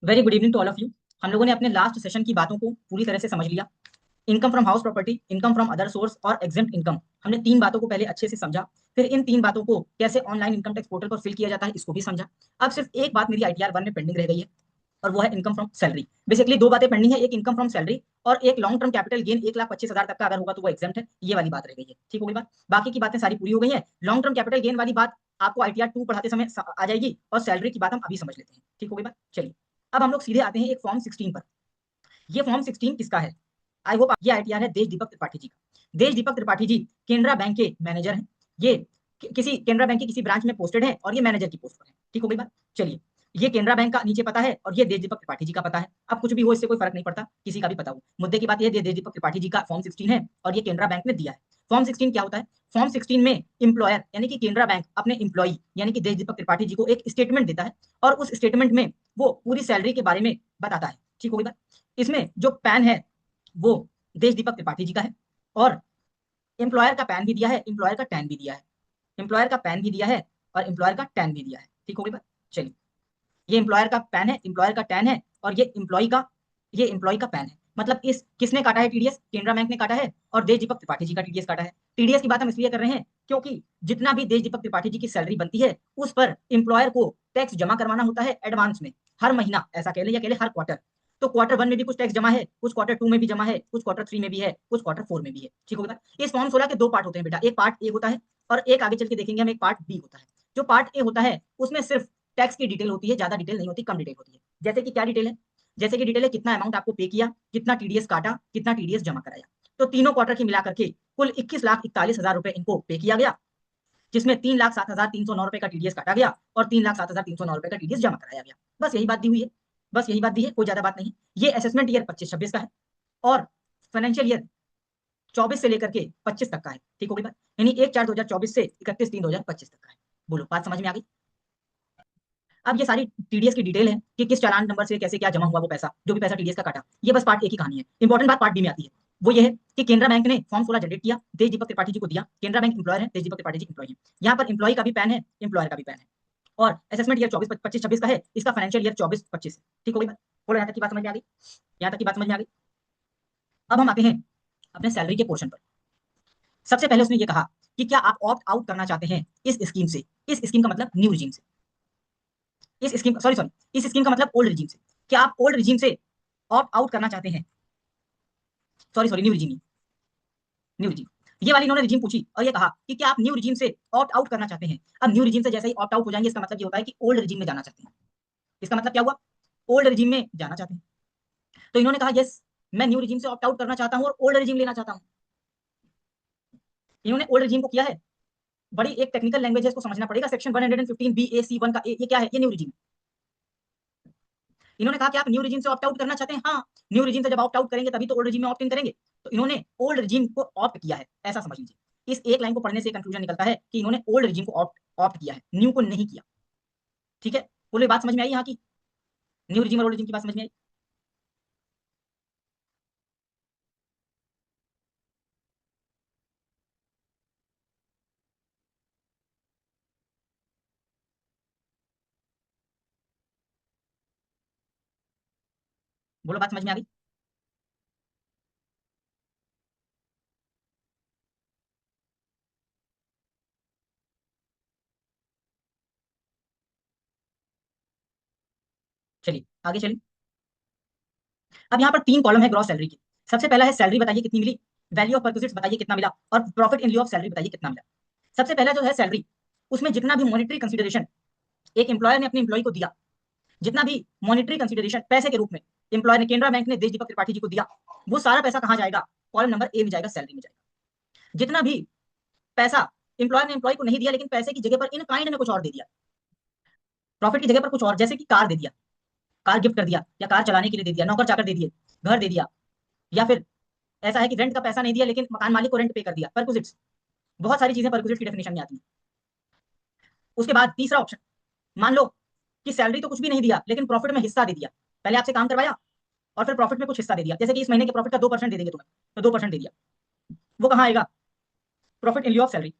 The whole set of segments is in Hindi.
Very good evening to all of you. हम लोगों ने अपने लास्ट सेशन की बातों को पूरी तरह से समझ लिया। Income from house property, income from other source और एग्जेम्प्ट इनकम, हमने तीन बातों को पहले अच्छे से समझा। फिर इन तीन बातों को कैसे ऑनलाइन इनकम टैक्स पोर्टल पर फिल किया जाता है इसको भी समझा। अब सिर्फ एक बात मेरी ITR 1 में पेंडिंग रह गई है और वो है इनकम फ्रॉम सैलरी। बेसिकली दो बातें पेंडिंग है, एक इनकम फ्रॉम सैलरी और एक लॉन्ग टर्म कैपिटल गेन 1,25,000 तक का अगर होगा तो वो एग्जेम्प्ट है। ये वाली बात रह गई है। ठीक हो गई बात, बाकी की बातें सारी पूरी हो गई है। लॉन्ग टर्म कैपिटल गेन वाली बात आपको ITR 2 पढ़ाते समय आ जाएगी और सैलरी की बात हम अभी समझ लेते हैं। ठीक हो गई बात। चलिए अब हम लोग सीधे आते हैं एक फॉर्म 16 पर। ये फॉर्म 16 किसका है? आई होप ये ITR है देश दीपक त्रिपाठी जी का। देश दीपक त्रिपाठी जी केनरा बैंक के मैनेजर हैं। ये किसी केनरा बैंक की किसी ब्रांच में पोस्टेड है और ये मैनेजर की पोस्ट पर है। ठीक हो गई बात। चलिए ये केनरा बैंक का नीचे पता है और ये देश दीपक त्रिपाठी जी का पता है। अब कुछ भी हो इससे कोई फर्क नहीं पड़ता, किसी का भी पता हो। मुद्दे की बात यह देश दीपक त्रिपाठी जी का फॉर्म 16 है और ये केनरा बैंक ने दिया है। फॉर्म 16 क्या होता है? फॉर्म 16 में इंप्लॉयर यानी कि केनरा बैंक अपने इंप्लॉई यानी कि देश दीपक त्रिपाठी जी को एक स्टेटमेंट देता है और उस स्टेटमेंट में वो पूरी सैलरी के बारे में बताता है। ठीक हो गई बात। इसमें जो पैन है वो देश दीपक त्रिपाठी जी का है और एम्प्लॉयर का पैन भी दिया है, एम्प्लॉयर का टैन भी दिया है। एम्प्लॉयर का पैन भी दिया है और एम्प्लॉयर का टैन भी दिया है। ठीक हो गई बात। चलिए ये एम्प्लॉयर का पैन है, एम्प्लॉयर का टैन है और ये एम्प्लॉय का पैन है। मतलब इस किसने काटा है TDS? केनरा बैंक ने काटा है और देश दीपक त्रिपाठी जी का TDS काटा है। TDS की बात हम इसलिए कर रहे हैं क्योंकि जितना भी देश दीपक त्रिपाठी जी की सैलरी बनती है उस पर एम्प्लॉयर को टैक्स जमा करवाना होता है एडवांस में, हर महीना ऐसा कह ले या कह ले हर क्वार्टर। तो क्वार्टर 1 में भी कुछ टैक्स जमा है, कुछ क्वार्टर 2 में भी जमा है, कुछ क्वार्टर 3 में भी है, कुछ क्वार्टर 4 में भी है। ठीक होगा। इस फॉर्म 16 के दो पार्ट होते हैं बेटा, एक पार्ट ए होता है और एक आगे चल के देखेंगे हम एक पार्ट बी होता है। जो पार्ट ए होता है उसमें सिर्फ टैक्स की डिटेल होती है, ज्यादा डिटेल नहीं होती, कम डिटेल होती है। जैसे कि क्या डिटेल है? जैसे कि डिटेल है कितना अमाउंट आपको पे किया, कितना TDS काटा, कितना TDS जमा कराया। तो तीनों क्वार्टर की मिलाकर के कुल 21,41,000 रुपए इनको पे किया गया, जिसमें 3,07,309 रुपए का TDS काटा गया और 3,07,309 रुपए का TDS जमा कराया गया। बस यही बात दी हुई है, बस यही बात दी है, कोई ज्यादा बात नहीं। ये असेसमेंट ईयर 25-26 का है और फाइनेंशियल ईयर 24 से लेकर के 25 तक का है। ठीक हो गई बात। यानी 1/4/2024 से 31/3/2025 तक का है। बोलो बात समझ में आ गई? अब ये सारी TDS की डिटेल है कि किस चालान नंबर से कैसे क्या जमा हुआ वो पैसा, जो भी पैसा TDS का काटा। ये बस पार्ट ए की कहानी है। इंपॉर्टेंट बात पार्ट बी में आती है। वो ये है कि केनरा बैंक ने फॉर्म 16 जनरेट किया, देश दीपक त्रिपाठी जी को दिया। केनरा बैंक इंप्लॉयर है, देश दीपक त्रिपाठी जी इंप्लॉय है। यहाँ पर इंप्लॉय का भी पैन है, इंप्लॉयर का भी पैन है और असेसमेंट ईयर 24-25-26 का है, इसका फाइनेंशियल ईयर 24-25 है। ठीक हो गई बात। बोलो यहाँ तक की बात समझ में आ गई? यहाँ तक की बात समझ में आ गई। अब हम आते हैं अपने सैलरी के पोर्शन पर। सबसे पहले उसने ये कहा कि क्या आप ऑप्ट आउट करना चाहते हैं इस स्कीम से। इस स्कीम का मतलब न्यू रिजीम से। इस स्कीम सॉरी सॉरी इस स्कीम का मतलब ओल्ड रिजीम से। क्या आप ओल्ड रिजीम से ऑप्ट आउट करना चाहते हैं? Sorry sorry new regime, new regime. ये वाली इन्होंने रिजीम पूछी और ये कहा कि क्या आप न्यू रिजीम से ऑप्ट आउट करना चाहते हैं। अब न्यू रिजीम से जैसे ही ऑप्ट आउट हो जाएंगे इसका मतलब ये होता है कि ओल्ड रिजीम में जाना चाहते हैं। इसका मतलब क्या हुआ? ओल्ड रिजीम में जाना चाहते हैं। तो इन्होंने कहा यस मैं न्यू रिजीम से ऑप्ट आउट करना चाहता हूं और ओल्ड रिजीम लेना चाहता हूं। इन्होंने ओल्ड रिजीम को किया है। बड़ी एक टेक्निकल लैंग्वेज है, इसको समझना पड़ेगा। सेक्शन 115 BAC1 का ये क्या है? ये न्यू रिजीम। इन्होंने कहा कि आप न्यू रिजीम से ऑप्ट आउट करना चाहते हैं। हाँ, न्यू रिजीम से जब ऑप्ट आउट करेंगे तभी तो ओल्ड रिजीम में ऑप्ट इन करेंगे। तो इन्होंने ओल्ड रिजीम को ऑप्ट किया है, ऐसा समझ लीजिए। इस एक लाइन को पढ़ने से कंक्लूजन निकलता है कि इन्होंने ओल्ड रिजीम को ऑप्ट ऑप्ट किया है, न्यू को नहीं किया। ठीक है, बोलो ये बात समझ में आई यहाँ की? न्यू रिजीम और ओल्ड रिजीम की बात समझ में आई? बोलो बात समझ में आ गई? चलिए आगे चलिए। अब यहाँ पर तीन कॉलम है ग्रॉस सैलरी के। सबसे पहला है सैलरी बताइए कितनी मिली, वैल्यू ऑफ परक्विजिट्स बताइए कितना मिला और प्रॉफिट इन लिeu ऑफ सैलरी बताइए कितना मिला। सबसे पहला जो है सैलरी, उसमें जितना भी मॉनिटरी कंसिडरेशन एक एम्प्लॉयर ने अपने एम्प्लॉय को दिया, जितना भी मॉनिटरी कंसिडरेशन पैसे के रूप में एम्प्लॉयर ने केनरा बैंक ने देश दीपक त्रिपाठी जी को दिया, वो सारा पैसा कहाँ जाएगा? कॉलम नंबर ए में जाएगा, सैलरी में जाएगा। जितना भी पैसा एम्प्लॉयर ने एम्प्लॉय को नहीं दिया लेकिन पैसे की जगह पर इन काइंड में कुछ और दे दिया, प्रॉफिट की जगह पर कुछ और, जैसे कि कार दे दिया, कार गिफ्ट कर दिया या कार चलाने के लिए दे दिया, नौकर चाकर दे दिए, घर दे दिया, या फिर ऐसा है कि रेंट का पैसा नहीं दिया लेकिन मकान मालिक को रेंट पे कर दिया, परक्विजिट्स। बहुत सारी चीजें परक्विजिट की डेफिनेशन में आती है। उसके बाद तीसरा ऑप्शन, मान लो कि सैलरी तो कुछ भी नहीं दिया लेकिन प्रॉफिट में हिस्सा दे दिया। पहले आपसे काम करवाया और फिर प्रॉफिट में कुछ हिस्सा दे दिया, जैसे कि इस महीने के प्रॉफिट का 2% दे देंगे तुम्हें, तो 2% दे दिया। वो कहाँ आएगा? Profit in लिeu of salary.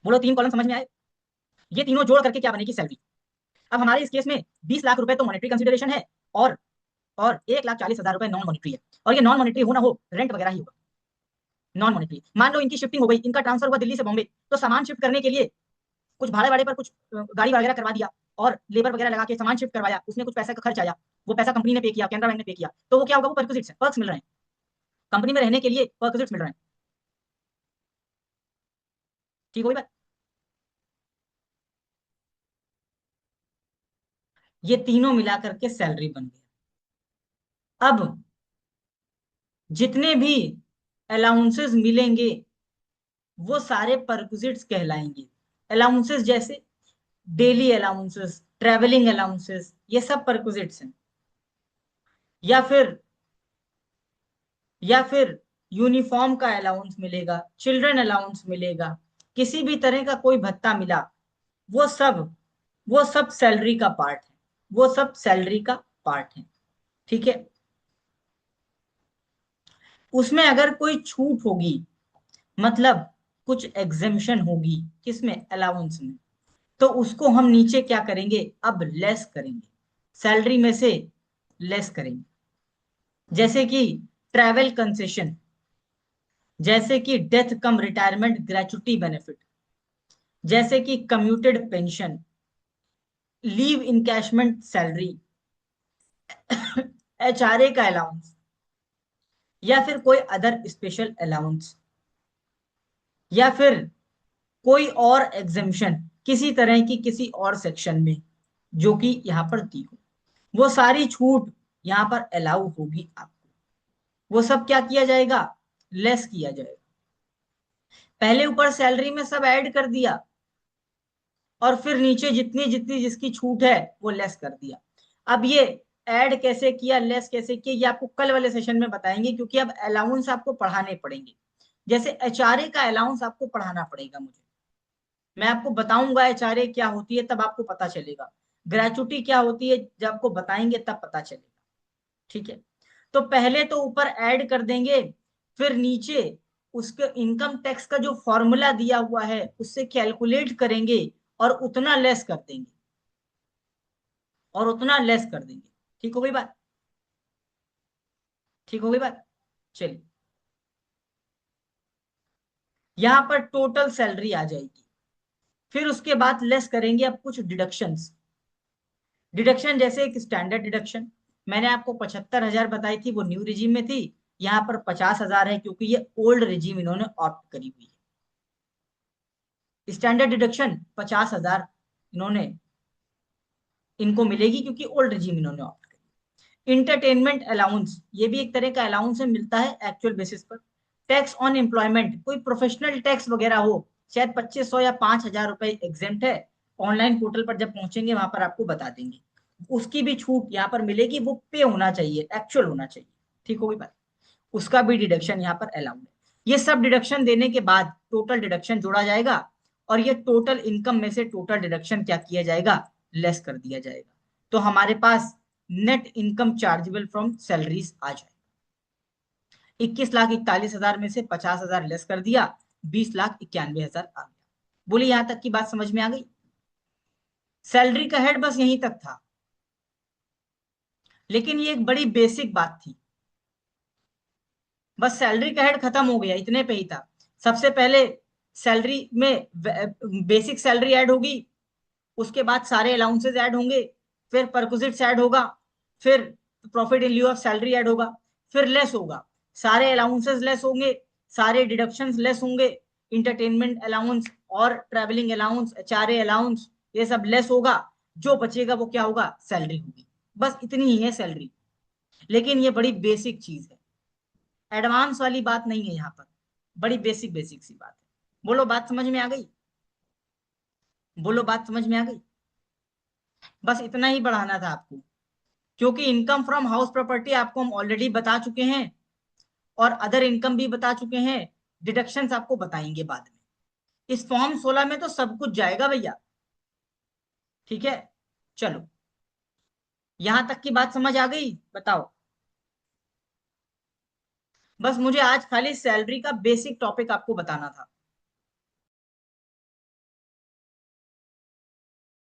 बोलो तीन कॉलम समझ में आए? ये तीनों जोड़ करके क्या बनेगी? सैलरी। अब हमारे इस केस में 20 लाख रुपए तो मॉनेटरी कंसिडरेशन है और 1,40,000 रुपए नॉन मॉनेटरी है, और ये नॉन मॉनेटरी हो ना हो रेंट वगैरह ही होगा। नॉन मॉनेटरी मान लो इनकी शिफ्टिंग हो गई, इनका ट्रांसफर हुआ दिल्ली से बॉम्बे, तो सामान शिफ्ट करने के लिए कुछ भाड़े वाड़े पर कुछ गाड़ी वगैरह करवा दिया और लेबर वगैरह लगा के सामान शिफ्ट करवाया, उसमें कुछ पैसा का खर्च आया, वो पैसा कंपनी ने पे किया, कैनरा बैंक ने पे किया, तो वो क्या होगा, वो परक्विजिट्स है, पर्क्स मिल रहे हैं, कंपनी में रहने के लिए परक्विजिट्स मिल रहे हैं। ठीक होगी बात। ये तीनों मिलाकर के सैलरी बन गया। अब जितने भी अलाउंसेस मिलेंगे वो सारे परक्विजिट्स कहलाएंगे। अलाउंसेस जैसे डेली अलाउंसेस, ट्रेवलिंग अलाउंसेस, ये सब परक्विजिट्स हैं। या फिर यूनिफॉर्म का अलाउंस मिलेगा, चिल्ड्रन अलाउंस मिलेगा, किसी भी तरह का कोई भत्ता मिला, वो सब वो सब सैलरी का पार्ट है, वो सब सैलरी का पार्ट है। ठीक है। उसमें अगर कोई छूट होगी, मतलब कुछ एग्जेम्पशन होगी, किसमें, अलाउंस में, तो उसको हम नीचे क्या करेंगे, अब लेस करेंगे, सैलरी में से लेस करेंगे। जैसे कि ट्रैवल कंसेशन, जैसे कि डेथ कम रिटायरमेंट ग्रेचुटी बेनिफिट, जैसे कि commuted pension, leave encashment salary, HRA का अलाउंस, या फिर कोई अदर स्पेशल अलाउंस, या फिर कोई और एग्जेम्पशन किसी तरह की किसी और सेक्शन में जो कि यहाँ पर दी हो, वो सारी छूट यहाँ पर अलाउ होगी आपको। वो सब क्या किया जाएगा, लेस किया जाएगा। पहले ऊपर सैलरी में सब ऐड कर दिया और फिर नीचे जितनी जितनी जिसकी छूट है वो लेस कर दिया। अब ये ऐड कैसे किया, लेस कैसे किया, ये आपको कल वाले सेशन में बताएंगे, क्योंकि अब अलाउंस आपको पढ़ाने पड़ेंगे। जैसे एचआरए का अलाउंस आपको पढ़ाना पड़ेगा मुझे, मैं आपको बताऊंगा एचआरए क्या होती है, तब आपको पता चलेगा। ग्रेचुटी क्या होती है, जब आपको बताएंगे तब पता चलेगा। ठीक है। तो पहले तो ऊपर ऐड कर देंगे, फिर नीचे उसके इनकम टैक्स का जो फॉर्मूला दिया हुआ है उससे कैलकुलेट करेंगे और उतना लेस कर देंगे, और उतना लेस कर देंगे। ठीक हो गई बात, ठीक हो गई बात। चलिए, यहां पर टोटल सैलरी आ जाएगी, फिर उसके बाद लेस करेंगे अब कुछ डिडक्शंस। डिडक्शन जैसे एक स्टैंडर्ड डिडक्शन, मैंने आपको 75,000 बताई थी, वो न्यू रिजीम में थी, यहाँ पर 50,000 है क्योंकि ये ओल्ड रिजीम इन्होंने ऑप्ट करी हुई है। स्टैंडर्ड डिडक्शन 50,000 इन्होंने इनको मिलेगी क्योंकि ओल्ड रिजीम इन्होंने ऑप्ट करी। इंटरटेनमेंट अलाउंस, ये भी एक तरह का अलाउंस है, मिलता है एक्चुअल बेसिस पर। टैक्स ऑन एम्प्लॉयमेंट, कोई प्रोफेशनल टैक्स वगैरह हो, शायद 2,500 या 5,000 रुपए एग्जेम्प्ट है, ऑनलाइन पोर्टल पर जब पहुंचेंगे वहां पर आपको बता देंगे, उसकी भी छूट यहाँ पर मिलेगी, वो पे होना चाहिए, एक्चुअल होना चाहिए। ठीक होगी बात, उसका भी डिडक्शन यहाँ पर अलाउड है। ये सब डिडक्शन देने के बाद टोटल डिडक्शन जोड़ा जाएगा, और ये टोटल इनकम में से टोटल डिडक्शन क्या किया जाएगा, लेस कर दिया जाएगा। तो हमारे पास net income chargeable from salaries आ जाए। 21,41,000 में से 50,000 लेस कर दिया, 20,91,000 आ गया। बोलिए यहां तक की बात समझ में आ गई। सैलरी का हेड बस यहीं तक था, लेकिन ये एक बड़ी बेसिक बात थी। बस सैलरी का हेड खत्म हो गया, इतने पे ही था। सबसे पहले सैलरी में बेसिक सैलरी ऐड होगी, उसके बाद सारे अलाउंसेस ऐड होंगे, फिर परक्विजिट्स ऐड होगा, फिर profit in lieu of salary add होगा, फिर लेस होगा, सारे अलाउंसेस लेस होंगे, सारे डिडक्शंस लेस होंगे, इंटरटेनमेंट अलाउंस और ट्रैवलिंग अलाउंस, एचआरए अलाउंस, ये सब लेस होगा, जो बचेगा वो क्या होगा, सैलरी होगी। बस इतनी ही है सैलरी, लेकिन ये बड़ी बेसिक चीज है, एडवांस वाली बात नहीं है यहाँ पर, बड़ी बेसिक बेसिक सी बात है। बोलो बात समझ में आ गई, बोलो बात समझ में आ गई। बस इतना ही बढ़ाना था आपको, क्योंकि इनकम फ्रॉम हाउस प्रॉपर्टी आपको हम ऑलरेडी बता चुके हैं, और अदर इनकम भी बता चुके हैं, डिडक्शंस आपको बताएंगे बाद में। इस फॉर्म 16 में तो सब कुछ जाएगा भैया। ठीक है, चलो, यहां तक की बात समझ आ गई, बताओ। बस मुझे आज खाली सैलरी का बेसिक टॉपिक आपको बताना था,